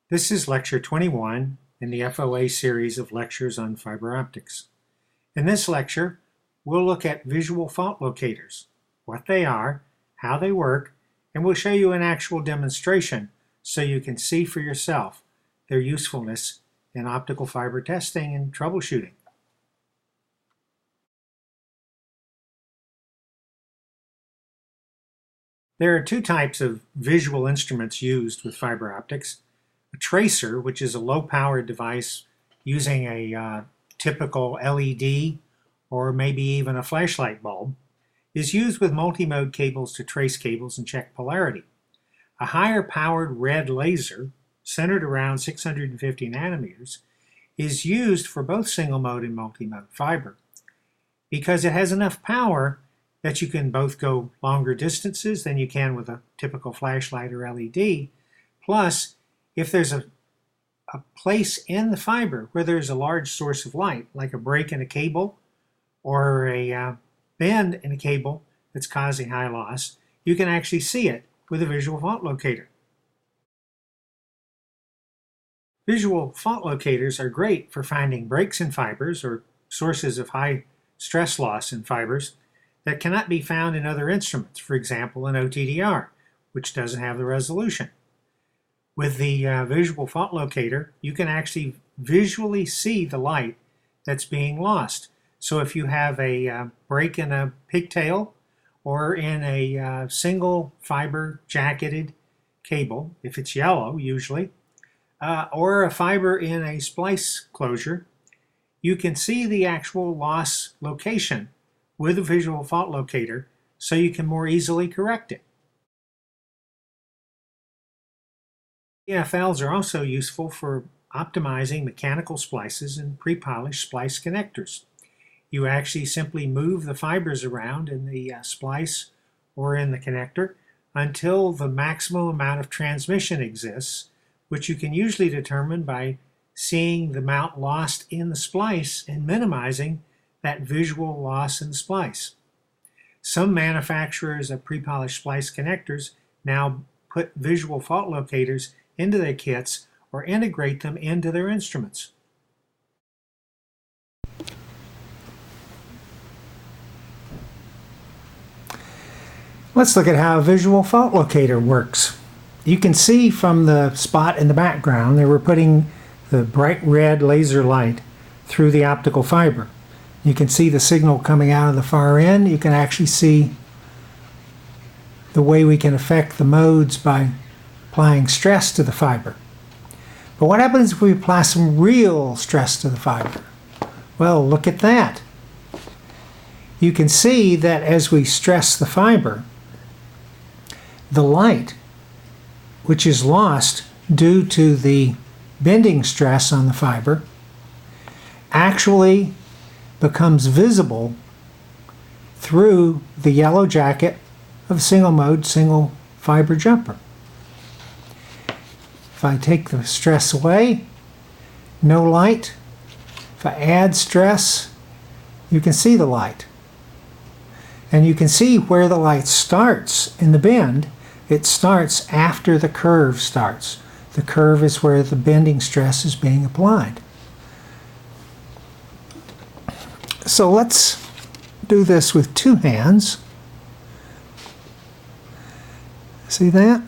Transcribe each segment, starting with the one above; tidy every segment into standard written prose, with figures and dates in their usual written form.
This is Lecture 21 in the FOA series of lectures on fiber optics. In this lecture, we'll look at visual fault locators, what they are, how they work, and we'll show you an actual demonstration so you can see for yourself their usefulness in optical fiber testing and troubleshooting. There are two types of visual instruments used with fiber optics. A tracer, which is a low-powered device using a typical LED or maybe even a flashlight bulb, is used with multi-mode cables to trace cables and check polarity. A higher-powered red laser, centered around 650 nanometers, is used for both single-mode and multi-mode fiber because it has enough power that you can both go longer distances than you can with a typical flashlight or LED. Plus, if there's a place in the fiber where there's a large source of light, like a break in a cable or a bend in a cable that's causing high loss, you can actually see it with a visual fault locator. Visual fault locators are great for finding breaks in fibers or sources of high stress loss in fibers that cannot be found in other instruments, for example, an OTDR, which doesn't have the resolution. With the visual fault locator, you can actually visually see the light that's being lost. So if you have a break in a pigtail or in a single fiber jacketed cable, if it's yellow usually, or a fiber in a splice closure, you can see the actual loss location with a visual fault locator so you can more easily correct it. EFLs are also useful for optimizing mechanical splices and pre-polished splice connectors. You actually simply move the fibers around in the splice or in the connector until the maximum amount of transmission exists, which you can usually determine by seeing the amount lost in the splice and minimizing that visual loss in the splice. Some manufacturers of pre-polished splice connectors now put visual fault locators into their kits or integrate them into their instruments. Let's look at how a visual fault locator works. You can see from the spot in the background that we're putting the bright red laser light through the optical fiber. You can see the signal coming out of the far end. You can actually see the way we can affect the modes by applying stress to the fiber. But what happens if we apply some real stress to the fiber? Well, look at that. You can see that as we stress the fiber, the light, which is lost due to the bending stress on the fiber, actually becomes visible through the yellow jacket of a single-mode, single-fiber jumper. If I take the stress away, no light. If I add stress, you can see the light. And you can see where the light starts in the bend. It starts after the curve starts. The curve is where the bending stress is being applied. So let's do this with two hands. See that?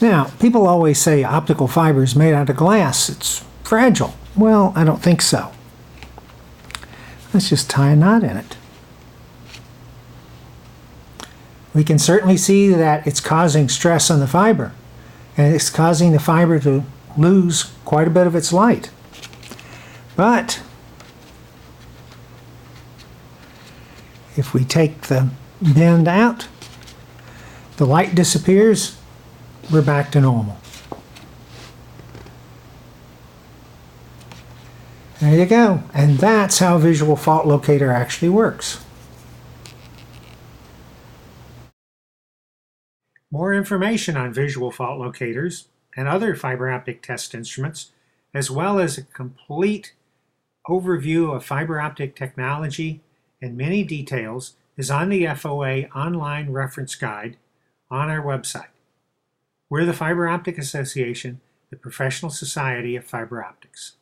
Now, people always say optical fiber is made out of glass. It's fragile. Well, I don't think so. Let's just tie a knot in it. We can certainly see that it's causing stress on the fiber, and it's causing the fiber to lose quite a bit of its light. But if we take the bend out, the light disappears, we're back to normal. There you go. And that's how a visual fault locator actually works. More information on visual fault locators and other fiber optic test instruments, as well as a complete overview of fiber optic technology and many details, is on the FOA online reference guide on our website. We're the Fiber Optic Association, the professional society of fiber optics.